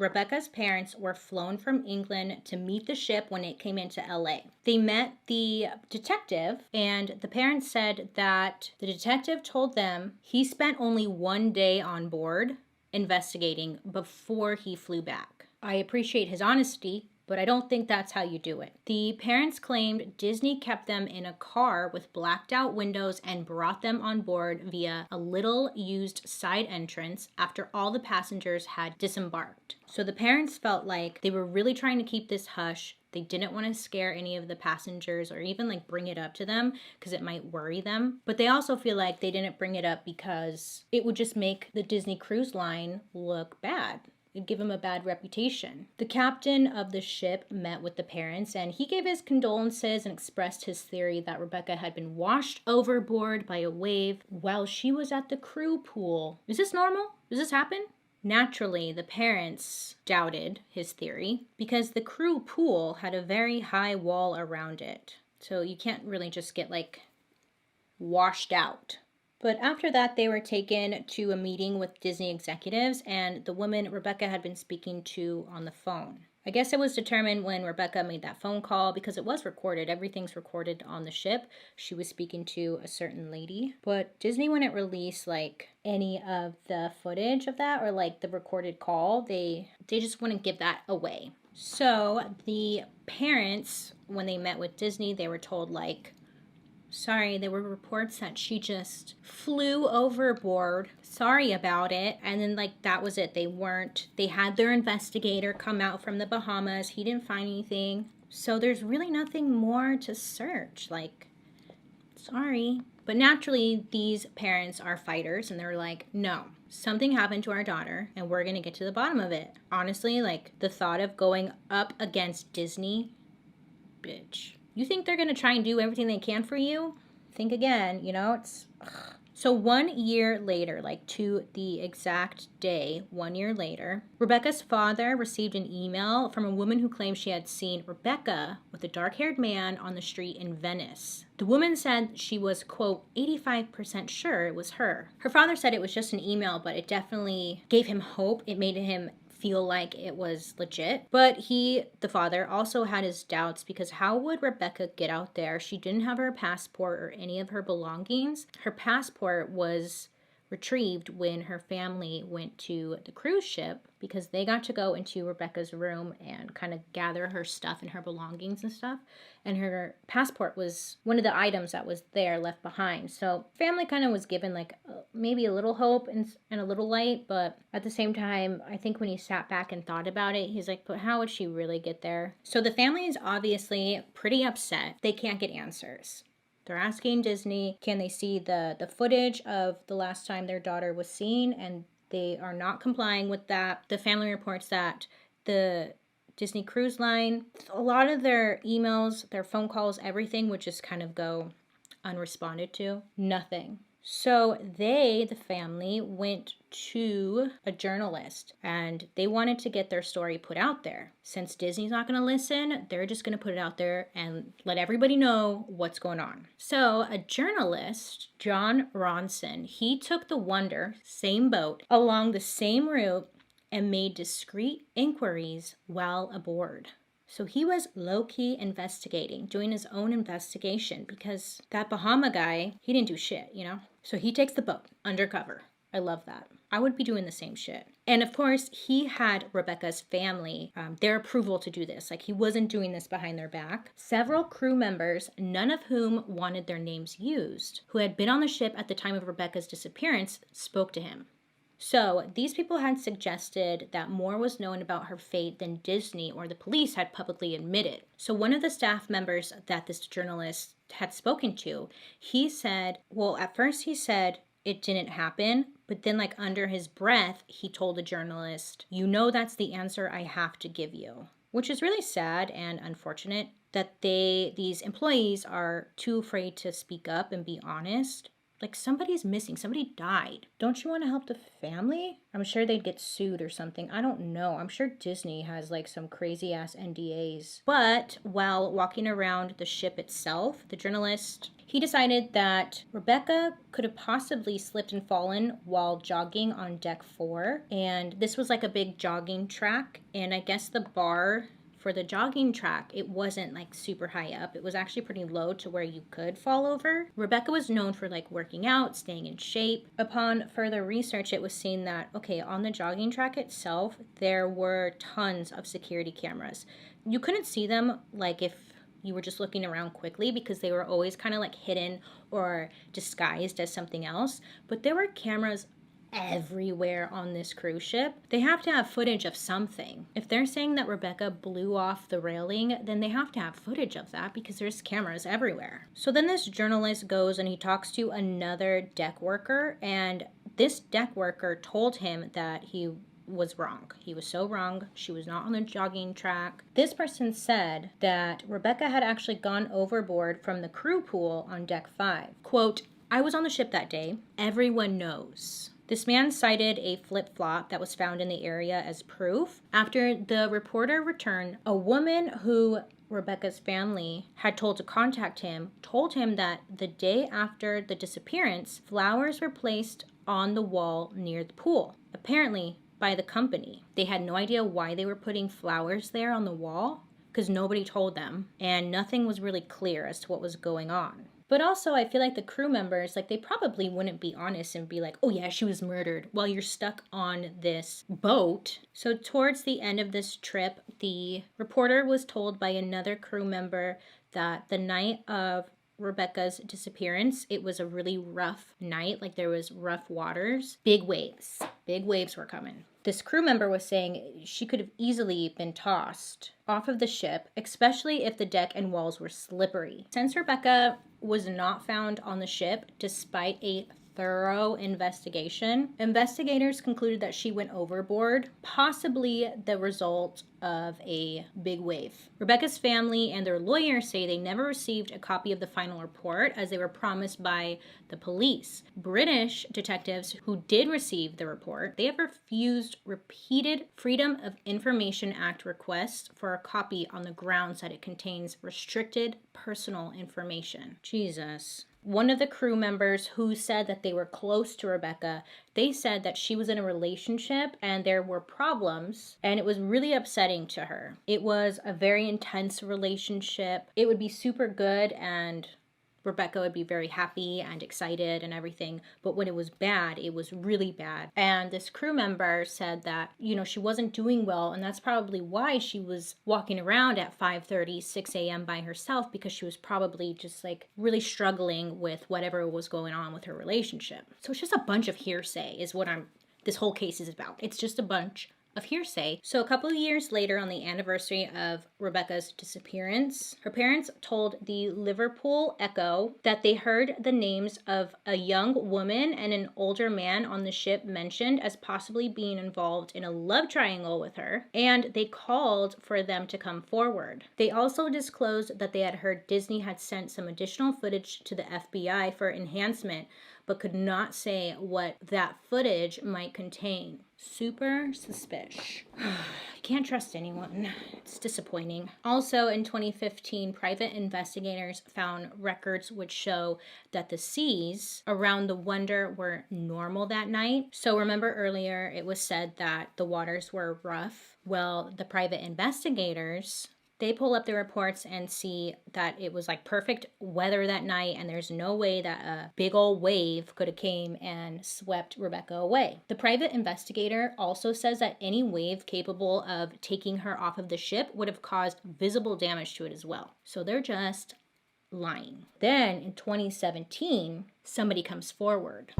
Rebecca's parents were flown from England to meet the ship when it came into LA. They met the detective, and the parents said that the detective told them he spent only 1 day on board investigating before he flew back. I appreciate his honesty, but I don't think that's how you do it. The parents claimed Disney kept them in a car with blacked out windows and brought them on board via a little used side entrance after all the passengers had disembarked. So the parents felt like they were really trying to keep this hush. They didn't want to scare any of the passengers or even like bring it up to them because it might worry them. But they also feel like they didn't bring it up because it would just make the Disney Cruise Line look bad. It'd give him a bad reputation. The captain of the ship met with the parents, and he gave his condolences and expressed his theory that Rebecca had been washed overboard by a wave while she was at the crew pool. Is this normal? Does this happen? Naturally, the parents doubted his theory because the crew pool had a very high wall around it. So you can't really just get like washed out. But after that, they were taken to a meeting with Disney executives and the woman Rebecca had been speaking to on the phone. I guess it was determined when Rebecca made that phone call because it was recorded. Everything's recorded on the ship. She was speaking to a certain lady. But Disney wouldn't release like any of the footage of that or like the recorded call. They just wouldn't give that away. So the parents, when they met with Disney, they were told like, sorry, there were reports that she just flew overboard. Sorry about it. And then like that was it. They had their investigator come out from the Bahamas. He didn't find anything. So there's really nothing more to search. Like, sorry. But naturally, these parents are fighters and they're like, no, something happened to our daughter and we're going to get to the bottom of it. Honestly, like the thought of going up against Disney, bitch. You think they're going to try and do everything they can for you? Think again, it's... Ugh. So 1 year later, like to the exact day, 1 year later, Rebecca's father received an email from a woman who claimed she had seen Rebecca with a dark-haired man on the street in Venice. The woman said she was, quote, 85% sure it was her. Her father said it was just an email, but it definitely gave him hope. It made him feel like it was legit. But the father, also had his doubts because how would Rebecca get out there? She didn't have her passport or any of her belongings. Her passport was retrieved when her family went to the cruise ship because they got to go into Rebecca's room and kind of gather her stuff and her belongings and stuff. And her passport was one of the items that was there left behind. So family kind of was given like maybe a little hope and a little light. But at the same time, I think when he sat back and thought about it, he's like, but how would she really get there? So the family is obviously pretty upset. They can't get answers. They're asking Disney, can they see the footage of the last time their daughter was seen? And they are not complying with that. The family reports that the Disney Cruise Line, a lot of their emails, their phone calls, everything would just kind of go unresponded to. Nothing. So the family, went to a journalist and they wanted to get their story put out there. Since Disney's not going to listen, they're just going to put it out there and let everybody know what's going on. So a journalist, John Ronson, he took the Wonder, same boat, along the same route and made discreet inquiries while aboard. So he was low-key investigating, doing his own investigation because that Bahama guy, he didn't do shit, So he takes the boat undercover. I love that. I would be doing the same shit. And of course, he had Rebecca's family, their approval to do this. Like he wasn't doing this behind their back. Several crew members, none of whom wanted their names used, who had been on the ship at the time of Rebecca's disappearance, spoke to him. So these people had suggested that more was known about her fate than Disney or the police had publicly admitted. So one of the staff members that this journalist had spoken to, he said, well, at first he said it didn't happen, but then like under his breath, he told the journalist, that's the answer I have to give you, which is really sad and unfortunate that these employees are too afraid to speak up and be honest. Like, somebody's missing. Somebody died. Don't you want to help the family? I'm sure they'd get sued or something. I don't know. I'm sure Disney has like some crazy ass NDAs. But while walking around the ship itself, the journalist, he decided that Rebecca could have possibly slipped and fallen while jogging on deck 4. And this was like a big jogging track. And I guess the bar for the jogging track, it wasn't like super high up. It was actually pretty low to where you could fall over. Rebecca was known for like working out, staying in shape. Upon further research, it was seen that, okay, on the jogging track itself, there were tons of security cameras. You couldn't see them like if you were just looking around quickly because they were always kind of like hidden or disguised as something else. But there were cameras everywhere on this cruise ship. They have to have footage of something. If they're saying that Rebecca blew off the railing, then they have to have footage of that because there's cameras everywhere. So then this journalist goes and he talks to another deck worker, and this deck worker told him that he was wrong. He was so wrong. She was not on the jogging track. This person said that Rebecca had actually gone overboard from the crew pool on deck 5. Quote, "I was on the ship that day. Everyone knows." This man cited a flip-flop that was found in the area as proof. After the reporter returned, a woman who Rebecca's family had told to contact him told him that the day after the disappearance, flowers were placed on the wall near the pool, apparently by the company. They had no idea why they were putting flowers there on the wall because nobody told them, and nothing was really clear as to what was going on. But also, I feel like the crew members, like, they probably wouldn't be honest and be like, oh yeah, she was murdered while you're stuck on this boat. So towards the end of this trip, the reporter was told by another crew member that the night of Rebecca's disappearance, it was a really rough night. Like, there was rough waters, big waves were coming. This crew member was saying she could have easily been tossed off of the ship, especially if the deck and walls were slippery. Since Rebecca was not found on the ship despite a thorough investigation, investigators concluded that she went overboard, possibly the result of a big wave. Rebecca's family and their lawyers say they never received a copy of the final report as they were promised by the police. British detectives who did receive the report, they have refused repeated Freedom of Information Act requests for a copy on the grounds that it contains restricted personal information. Jesus. One of the crew members who said that they were close to Rebecca, they said that she was in a relationship and there were problems, and it was really upsetting to her. It was a very intense relationship. It would be super good and Rebecca would be very happy and excited and everything, but when it was bad, it was really bad. And this crew member said that, she wasn't doing well, and that's probably why she was walking around at 5:30, 6 a.m. by herself, because she was probably just like really struggling with whatever was going on with her relationship. So it's just a bunch of hearsay is what this whole case is about. It's just a bunch of hearsay. So a couple of years later, on the anniversary of Rebecca's disappearance, her parents told the Liverpool Echo that they heard the names of a young woman and an older man on the ship mentioned as possibly being involved in a love triangle with her, and they called for them to come forward. They also disclosed that they had heard Disney had sent some additional footage to the FBI for enhancement, but could not say what that footage might contain. Super suspicious. Can't trust anyone. It's disappointing. Also, in 2015, private investigators found records which show that the seas around the Wonder were normal that night. So remember earlier, it was said that the waters were rough. Well, the private investigators, they pull up the reports and see that it was like perfect weather that night, and there's no way that a big old wave could have came and swept Rebecca away. The private investigator also says that any wave capable of taking her off of the ship would have caused visible damage to it as well. So they're just lying. Then in 2017, somebody comes forward.